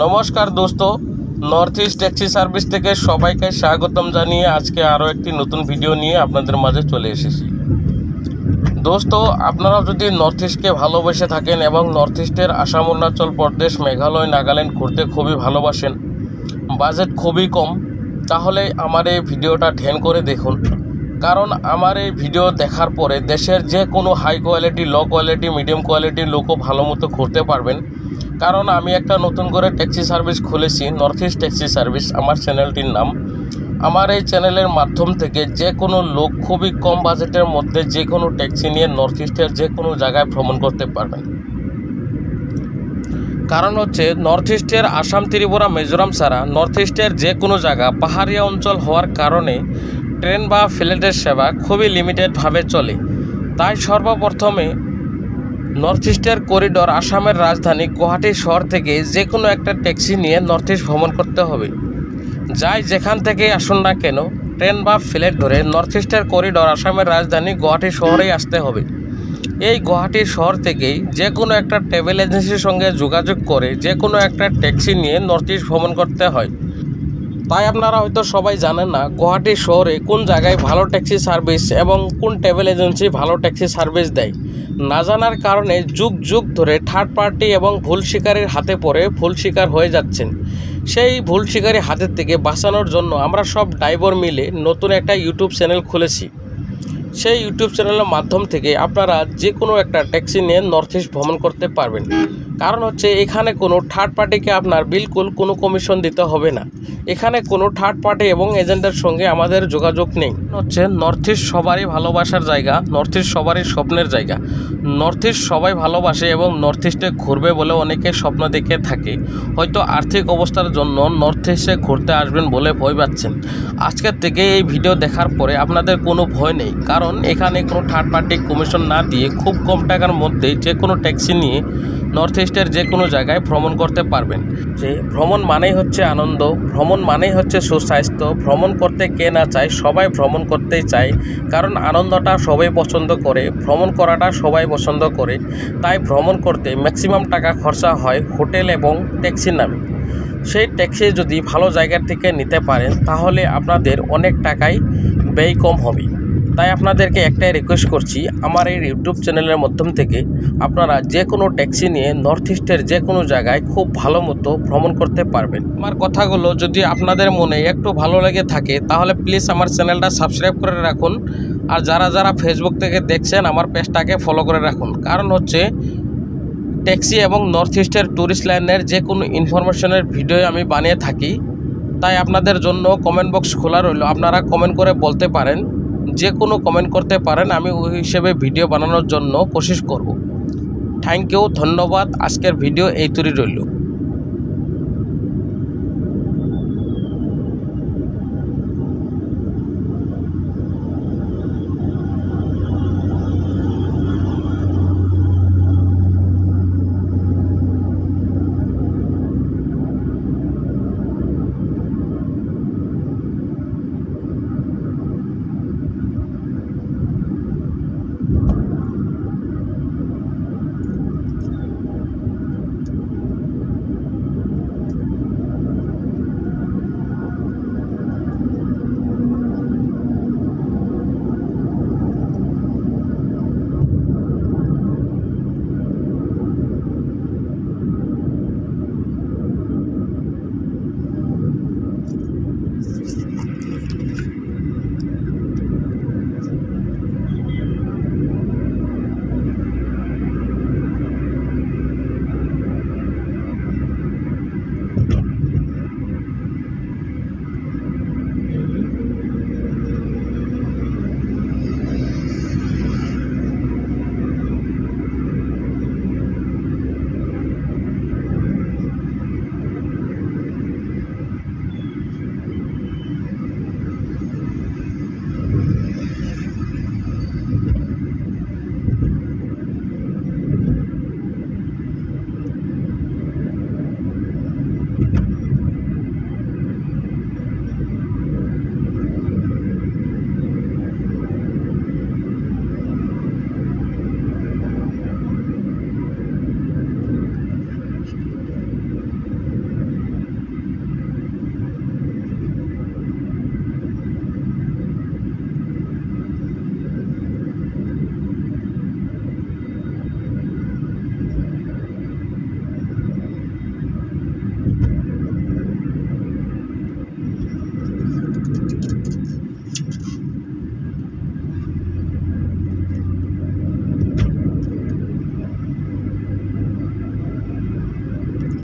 নমস্কার দোস্ত, north east taxi service থেকে সবাইকে স্বাগতম জানিয়ে আজকে আরও একটি নতুন ভিডিও নিয়ে আপনাদের মাঝে চলে এসেছি। দোস্ত, আপনারা যদি নর্থ ইস্টকে ভালোবেসে থাকেন এবং নর্থ ইস্টের আসাম, অরুণাচল প্রদেশ, মেঘালয়, নাগাল্যান্ড ঘুরতে খুবই ভালোবাসেন, বাজেট খুবই কম, তাহলে আমার এই ভিডিওটা ধ্যান করে দেখুন। কারণ আমার এই ভিডিও দেখার পরে দেশের যে কোনো high quality, low quality, medium কোয়ালিটির লোকও ভালো মতো ঘুরতে পারবেন। কারণ আমি একটা নতুন করে ট্যাক্সি সার্ভিস খুলেছি, নর্থ ইস্ট ট্যাক্সি সার্ভিস আমার চ্যানেলটির নাম। আমার এই চ্যানেলের মাধ্যম থেকে যে কোনো লোক খুবই কম বাজেটের মধ্যে যে কোনো ট্যাক্সি নিয়ে নর্থ ইস্টের যে কোনো জায়গায় ভ্রমণ করতে পারবেন। কারণ হচ্ছে নর্থ ইস্টের আসাম, ত্রিপুরা, মিজোরাম ছাড়া নর্থ ইস্টের যে কোনো জায়গা পাহাড়িয়া অঞ্চল হওয়ার কারণে ট্রেন বা ফ্লাইটের সেবা খুবই লিমিটেডভাবে চলে। তাই সর্বপ্রথমে নর্থ ইস্টের করিডোর আসামের রাজধানী গুয়াহাটি শহর থেকে যে কোনো একটা ট্যাক্সি নিয়ে নর্থ ইস্ট ভ্রমণ করতে হবে। যাই যেখান থেকে আসুন না কেন, ট্রেন বা ফ্লাইট ধরে নর্থ ইস্টের করিডোর আসামের রাজধানী গুয়াহাটি শহরেই আসতে হবে। এই গুয়াহাটি শহর থেকেই যে কোনো একটা ট্রাভেল এজেন্সির সঙ্গে যোগাযোগ করে যে কোনো একটা ট্যাক্সি নিয়ে নর্থ ইস্ট ভ্রমণ করতে হয়। তাই আপনারা হয়তো সবাই জানেন না গুয়াহাটি শহরে কোন জায়গায় ভালো ট্যাক্সি সার্ভিস এবং কোন ট্রাভেল এজেন্সি ভালো ট্যাক্সি সার্ভিস দেয়। না জানার কারণে যুগ যুগ ধরে থার্ড পার্টি এবং ভুল শিকারীর হাতে পড়ে ভুল শিকার হয়ে যাচ্ছেন। সেই ভুল শিকারীর হাতের থেকে বাঁচানোর জন্য আমরা সব ড্রাইভার মিলে নতুন একটা ইউটিউব চ্যানেল খুলেছি। সেই ইউটিউব চ্যানেলের মাধ্যম থেকে আপনারা যে কোনো একটা ট্যাক্সি নিয়ে নর্থ ইস্ট ভ্রমণ করতে পারবেন। কারণ হচ্ছে এখানে কোনো থার্ড পার্টিকে আপনার বিলকুল কোনো কমিশন দিতে হবে না। এখানে কোনো থার্ড পার্টি এবং এজেন্টের সঙ্গে আমাদের যোগাযোগ নেই। হচ্ছে নর্থ ইস্ট সবারই ভালোবাসার জায়গা, নর্থ ইস্ট সবারই স্বপ্নের জায়গা। নর্থ ইস্ট সবাই ভালোবাসে এবং নর্থ ইস্টে ঘুরবে বলে অনেকে স্বপ্ন দেখে থাকে। হয়তো আর্থিক অবস্থার জন্য নর্থ ইস্টে ঘুরতে আসবেন বলে ভয় পাচ্ছেন। আজকের থেকে এই ভিডিও দেখার পরে আপনাদের কোনো ভয় নেই। কারণ এখানে কোনো থার্ড পার্টি কমিশন না দিয়ে খুব কম টাকার মধ্যে যে কোনো ট্যাক্সি নিয়ে নর্থ ইস্টের যে কোনো জায়গায় ভ্রমণ করতে পারবেন। যে ভ্রমণ মানেই হচ্ছে আনন্দ, ভ্রমণ মানেই হচ্ছে সুস্বাস্থ্য। ভ্রমণ করতে কে না চায়, সবাই ভ্রমণ করতেই চায়। কারণ আনন্দটা সবাই পছন্দ করে, ভ্রমণ করাটা সবাই পছন্দ করে। তাই ভ্রমণ করতে ম্যাক্সিমাম টাকা খরচা হয় হোটেল এবং ট্যাক্সির নামে। সেই ট্যাক্সি যদি ভালো জায়গার থেকে নিতে পারেন তাহলে আপনাদের অনেক টাকাই ব্যয় কম হবে। তাই আপনাদেরকে একটাই রিকোয়েস্ট করছি, আমার এই ইউটিউব চ্যানেলের মাধ্যম থেকে আপনারা যে কোনো ট্যাক্সি নিয়ে নর্থ ইস্টের যে কোনো জায়গায় খুব ভালো মতো ভ্রমণ করতে পারবেন। আমার কথাগুলো যদি আপনাদের মনে একটু ভালো লেগে থাকে তাহলে প্লিজ আমার চ্যানেলটা সাবস্ক্রাইব করে রাখুন। আর যারা যারা ফেসবুক থেকে দেখছেন আমার পেজটাকে ফলো করে রাখুন। কারণ হচ্ছে ট্যাক্সি এবং নর্থ ইস্টের ট্যুরিস্ট লাইনের যে কোনো ইনফরমেশনের ভিডিও আমি বানিয়ে থাকি। তাই আপনাদের জন্য কমেন্ট বক্স খোলা রইল, আপনারা কমেন্ট করে বলতে পারেন, যে কোনো কমেন্ট করতে পারেন। আমি ওই হিসেবে ভিডিও বানানোর জন্য কোশিশ করব। থ্যাংক ইউ, ধন্যবাদ। আজকের ভিডিও এই তৈরি রইল।